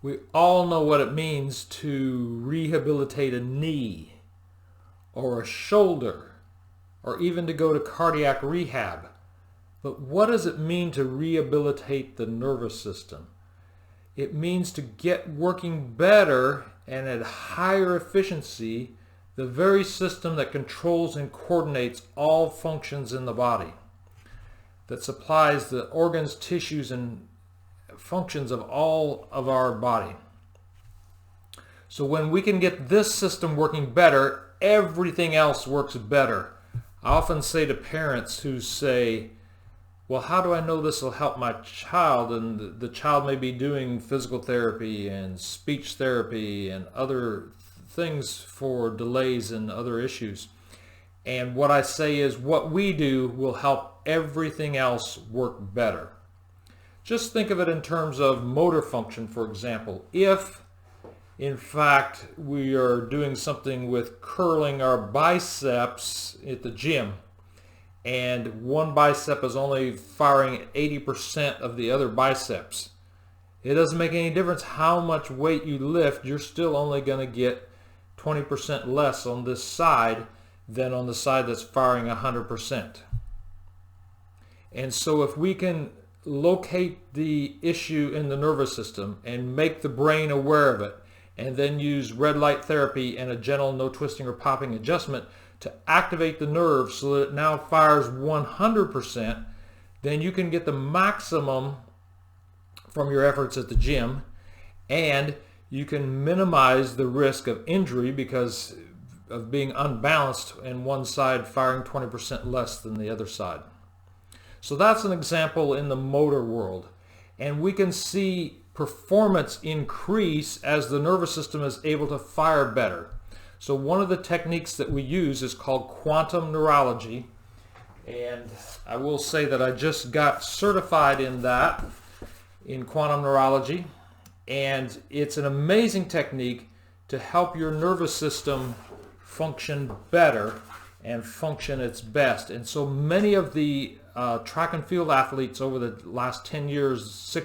We all know what it means to rehabilitate a knee or a shoulder or even to go to cardiac rehab. But what does it mean to rehabilitate the nervous system? It means to get working better and at higher efficiency the very system that controls and coordinates all functions in the body, that supplies the organs, tissues, and functions of all of our body. So when we can get this system working better, everything else works better. I often say to parents who say, well, how do I know this will help my child? And the child may be doing physical therapy and speech therapy and other things for delays and other issues. And what I say is what we do will help everything else work better. Just think of it in terms of motor function, for example. If, in fact, we are doing something with curling our biceps at the gym, and one bicep is only firing 80% of the other biceps, it doesn't make any difference how much weight you lift. You're still only going to get 20% less on this side than on the side that's firing 100%. And so if we can locate the issue in the nervous system and make the brain aware of it, and then use red light therapy and a gentle no twisting or popping adjustment to activate the nerve so that it now fires 100%, then you can get the maximum from your efforts at the gym, and you can minimize the risk of injury because of being unbalanced and one side firing 20% less than the other side. So that's an example in the motor world. And we can see performance increase as the nervous system is able to fire better. So one of the techniques that we use is called quantum neurology. And I will say that I just got certified in that, in quantum neurology. And it's an amazing technique to help your nervous system function better and function its best. And so many of the track and field athletes over the last 10 years,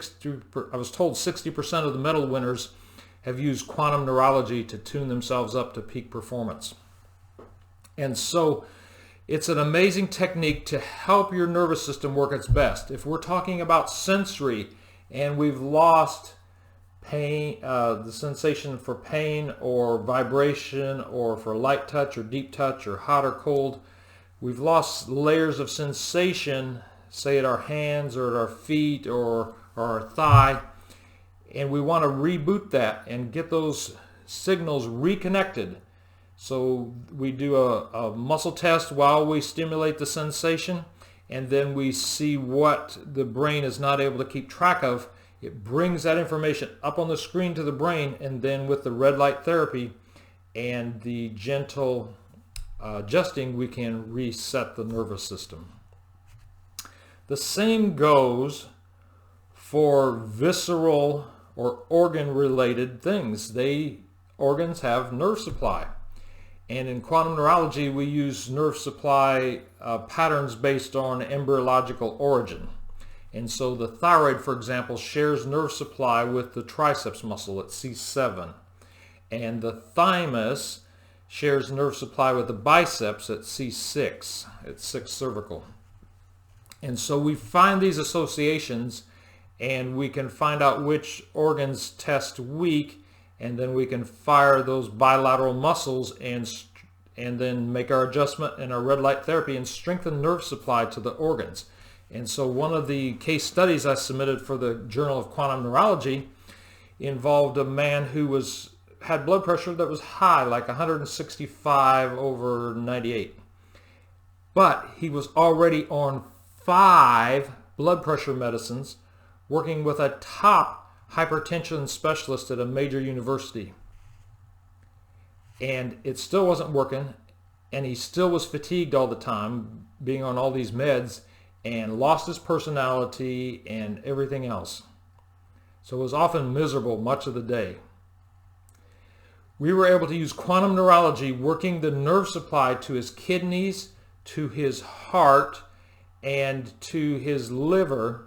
I was told 60% of the medal winners have used quantum neurology to tune themselves up to peak performance. And so it's an amazing technique to help your nervous system work its best. If we're talking about sensory and we've lost pain, the sensation for pain or vibration or for light touch or deep touch or hot or cold, we've lost layers of sensation, say at our hands or at our feet or our thigh, and we want to reboot that and get those signals reconnected. So we do a muscle test while we stimulate the sensation, and then we see what the brain is not able to keep track of. It brings that information up on the screen to the brain, and then with the red light therapy and the gentle adjusting, we can reset the nervous system. The same goes for visceral or organ-related things. Organs have nerve supply. And in quantum neurology, we use nerve supply patterns based on embryological origin. And so the thyroid, for example, shares nerve supply with the triceps muscle at C7. And the thymus shares nerve supply with the biceps at C6, at 6 cervical. And so we find these associations, and we can find out which organs test weak, and then we can fire those bilateral muscles and then make our adjustment and our red light therapy and strengthen nerve supply to the organs. And so one of the case studies I submitted for the Journal of Quantum Neurology involved a man who had blood pressure that was high, like 165/98. But he was already on 5 blood pressure medicines, working with a top hypertension specialist at a major university. And it still wasn't working, and he still was fatigued all the time, being on all these meds, and lost his personality and everything else. So it was often miserable much of the day. We were able to use quantum neurology, working the nerve supply to his kidneys, to his heart, and to his liver.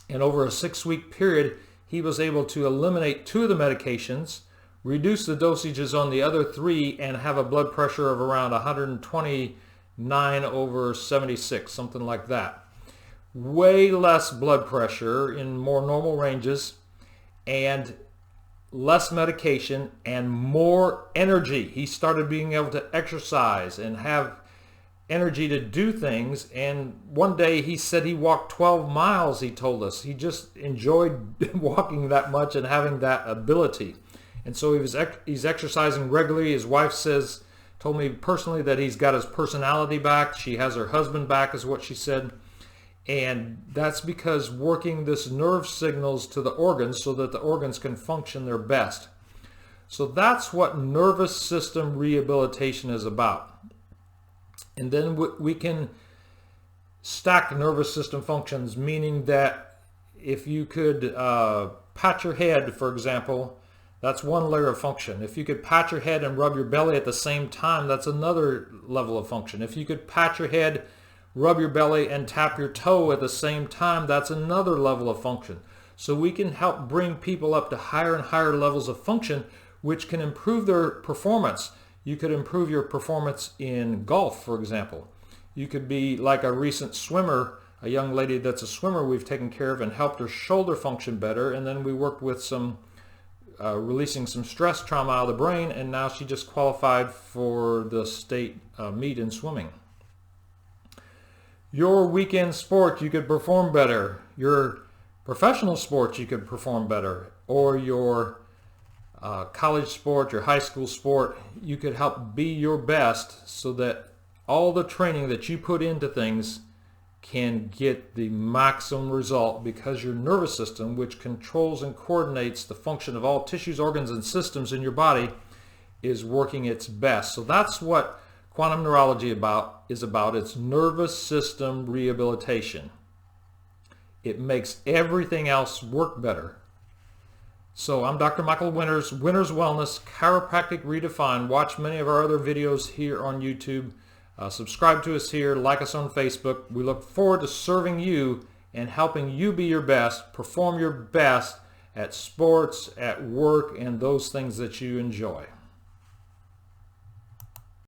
And over a 6-week period, he was able to eliminate 2 of the medications, reduce the dosages on the other 3, and have a blood pressure of around 129/76, something like that. Way less blood pressure in more normal ranges, and less medication and more energy. He started being able to exercise and have energy to do things, and one day he said he walked 12 miles, he told us. He just enjoyed walking that much and having that ability. And so he's exercising regularly. His wife told me personally that he's got his personality back. She has her husband back, is what she said. And that's because working this nerve signals to the organs so that the organs can function their best. So that's what nervous system rehabilitation is about. And then we can stack nervous system functions, meaning that if you could pat your head, for example, that's one layer of function. If you could pat your head and rub your belly at the same time, that's another level of function. If you could pat your head, rub your belly, and tap your toe at the same time, that's another level of function. So we can help bring people up to higher and higher levels of function, which can improve their performance. You could improve your performance in golf, for example. You could be like a recent swimmer, a young lady that's a swimmer we've taken care of and helped her shoulder function better, and then we worked with some releasing some stress trauma out of the brain, and now she just qualified for the state meet in swimming. Your weekend sport, you could perform better. Your professional sport, you could perform better. Or your college sport, your high school sport, you could help be your best so that all the training that you put into things can get the maximum result, because your nervous system, which controls and coordinates the function of all tissues, organs, and systems in your body, is working its best. So that's what quantum neurology is about. It's nervous system rehabilitation. It makes everything else work better. So I'm Dr. Michael Winters, Winters Wellness, Chiropractic Redefined. Watch many of our other videos here on YouTube. Subscribe to us here, like us on Facebook. We look forward to serving you and helping you be your best, perform your best at sports, at work, and those things that you enjoy.